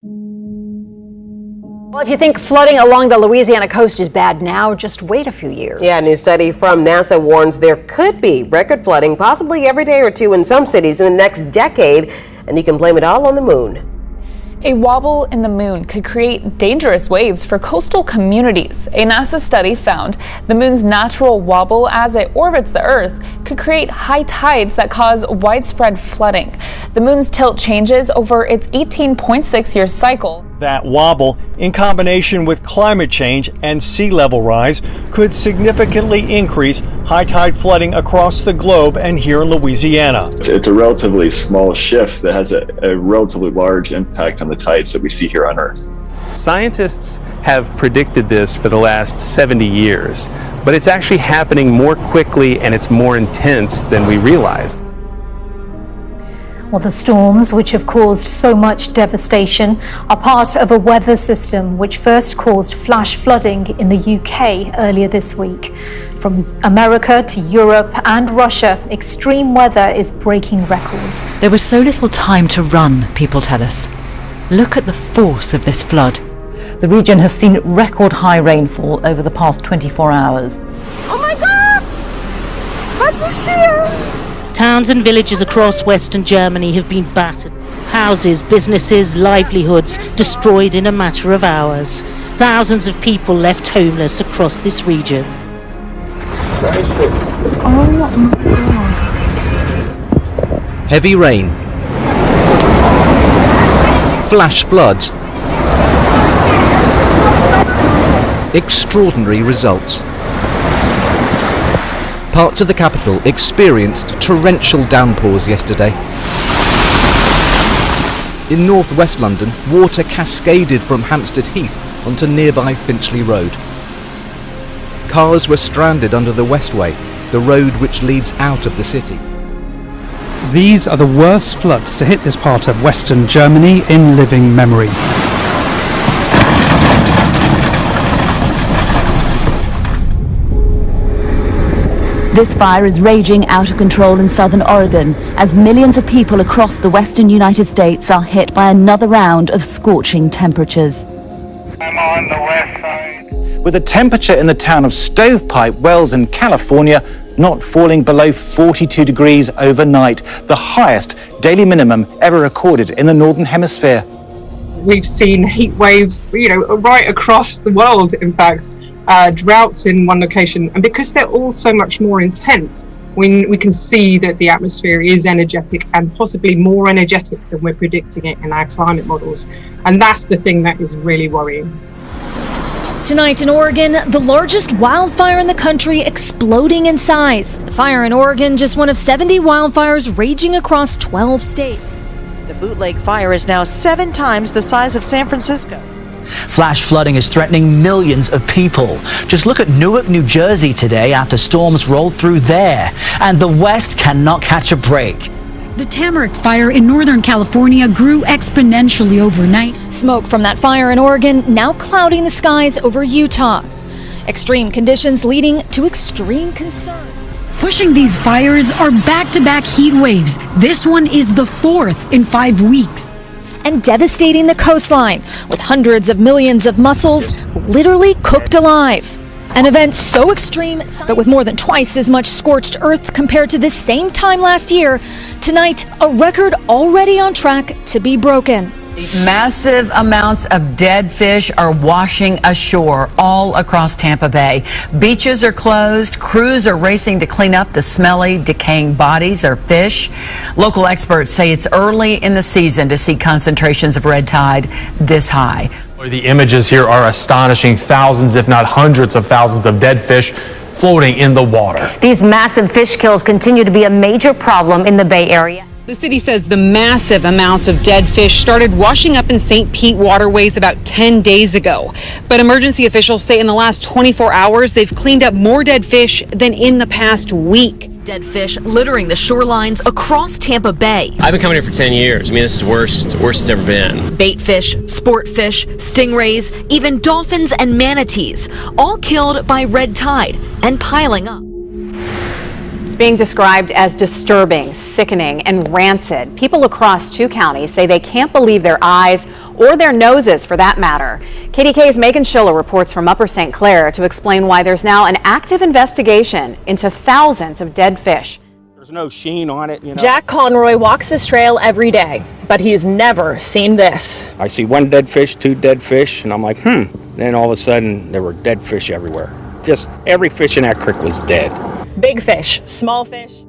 Well, if you think flooding along the Louisiana coast is bad now, just wait a few years. Yeah, a new study from NASA warns there could be record flooding possibly every day or two in some cities in the next decade, and you can blame it all on the moon. A wobble in the moon could create dangerous waves for coastal communities. A NASA study found the moon's natural wobble as it orbits the Earth could create high tides that cause widespread flooding. The moon's tilt changes over its 18.6-year cycle. That wobble, in combination with climate change and sea level rise, could significantly increase high tide flooding across the globe and here in Louisiana. It's a relatively small shift that has a relatively large impact on the tides that we see here on Earth. Scientists have predicted this for the last 70 years, but it's actually happening more quickly and it's more intense than we realized. Well, the storms, which have caused so much devastation, are part of a weather system which first caused flash flooding in the UK earlier this week. From America to Europe and Russia, extreme weather is breaking records. There was so little time to run, people tell us. Look at the force of this flood. The region has seen record high rainfall over the past 24 hours. Oh my God! Was this here? Towns and villages across Western Germany have been battered. Houses, businesses, livelihoods destroyed in a matter of hours. Thousands of people left homeless across this region. Oh my God. Heavy rain. Flash floods. Extraordinary results. Parts of the capital experienced torrential downpours yesterday. In northwest London, water cascaded from Hampstead Heath onto nearby Finchley Road. Cars were stranded under the Westway, the road which leads out of the city. These are the worst floods to hit this part of Western Germany in living memory. This fire is raging out of control in southern Oregon as millions of people across the western United States are hit by another round of scorching temperatures. I'm on the west side. With the temperature in the town of Stovepipe Wells in California not falling below 42 degrees overnight, the highest daily minimum ever recorded in the Northern Hemisphere. We've seen heat waves, right across the world, in fact. Droughts in one location, and because they're all so much more intense, we can see that the atmosphere is energetic and possibly more energetic than we're predicting it in our climate models, and that's the thing that is really worrying. Tonight in Oregon, the largest wildfire in the country exploding in size. The fire in Oregon, just one of 70 wildfires raging across 12 states. The Bootleg fire is now 7 times the size of San Francisco. Flash flooding is threatening millions of people. Just look at Newark, New Jersey today after storms rolled through there. And the West cannot catch a break. The Tamarack fire in Northern California grew exponentially overnight. Smoke from that fire in Oregon now clouding the skies over Utah. Extreme conditions leading to extreme concern. Pushing these fires are back-to-back heat waves. This one is the 4th in 5 weeks. And devastating the coastline with hundreds of millions of mussels literally cooked alive. An event so extreme, but with more than twice as much scorched earth compared to this same time last year. Tonight, a record already on track to be broken. Massive amounts of dead fish are washing ashore all across Tampa Bay. Beaches are closed. Crews are racing to clean up the smelly, decaying bodies or fish. Local experts say it's early in the season to see concentrations of red tide this high. The images here are astonishing. Thousands, if not hundreds of thousands of dead fish floating in the water. These massive fish kills continue to be a major problem in the Bay Area. The city says the massive amounts of dead fish started washing up in St. Pete waterways about 10 days ago. But emergency officials say in the last 24 hours, they've cleaned up more dead fish than in the past week. Dead fish littering the shorelines across Tampa Bay. I've been coming here for 10 years. I mean, this is worse. It's the worst it's ever been. Bait fish, sport fish, stingrays, even dolphins and manatees, all killed by red tide and piling up. being described as disturbing, sickening, and rancid. People across 2 counties say they can't believe their eyes or their noses for that matter. KDK's Megan Schiller reports from Upper St. Clair to explain why there's now an active investigation into thousands of dead fish. There's no sheen on it, you know. Jack Conroy walks this trail every day, but he's never seen this. I see 1 dead fish, 2 dead fish, and I'm like, Then all of a sudden, there were dead fish everywhere. Just every fish in that creek was dead. Big fish, small fish.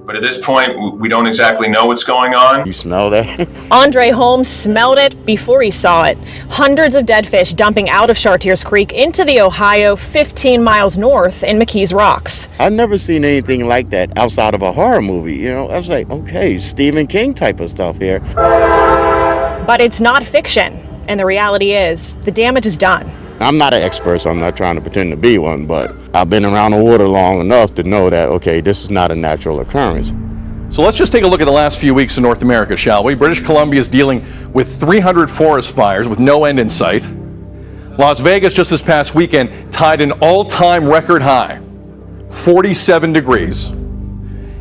But at this point, we don't exactly know what's going on. You smell that? Andre Holmes smelled it before he saw it. Hundreds of dead fish dumping out of Chartiers Creek into the Ohio 15 miles north in McKees Rocks. I've never seen anything like that outside of a horror movie. You know, I was like, okay, Stephen King type of stuff here. But it's not fiction. And the reality is, the damage is done. I'm not an expert, so I'm not trying to pretend to be one, but I've been around the water long enough to know that, okay, this is not a natural occurrence. So let's just take a look at the last few weeks in North America, shall we? British Columbia is dealing with 300 forest fires with no end in sight. Las Vegas just this past weekend tied an all-time record high, 47 degrees.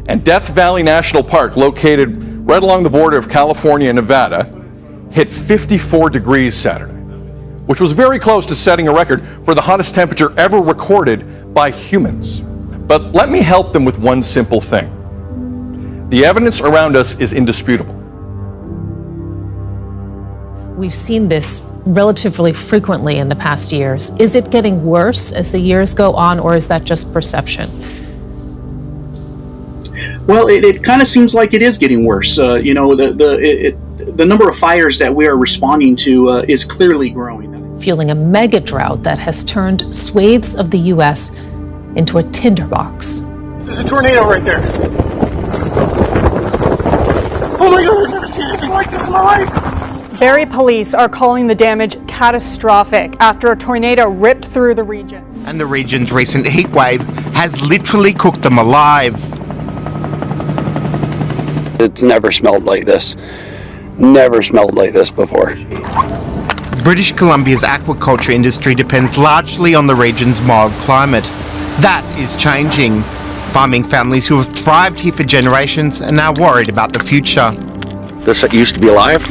And Death Valley National Park, located right along the border of California and Nevada, hit 54 degrees Saturday, which was very close to setting a record for the hottest temperature ever recorded by humans. But let me help them with one simple thing. The evidence around us is indisputable. We've seen this relatively frequently in the past years. Is it getting worse as the years go on, or is that just perception? Well, it kind of seems like it is getting worse. The number of fires that we are responding to is clearly growing. Fueling a mega drought that has turned swathes of the U.S. into a tinderbox. There's a tornado right there. Oh my God, I've never seen anything like this in my life. Barrie police are calling the damage catastrophic after a tornado ripped through the region. And the region's recent heat wave has literally cooked them alive. It's never smelled like this. Never smelled like this before. British Columbia's aquaculture industry depends largely on the region's mild climate. That is changing. Farming families who have thrived here for generations are now worried about the future. This used to be alive.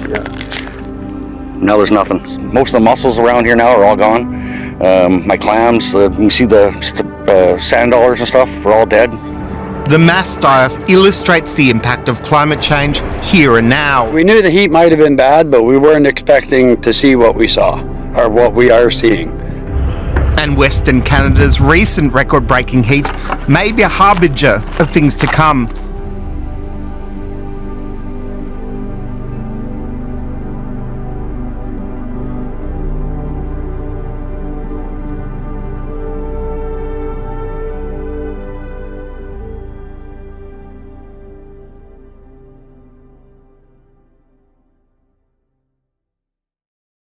Now there's nothing. Most of the mussels around here now are all gone. My clams, you can see the sand dollars and stuff, are all dead. The mass die-off illustrates the impact of climate change here and now. We knew the heat might have been bad, but we weren't expecting to see what we saw, or what we are seeing. And Western Canada's recent record-breaking heat may be a harbinger of things to come.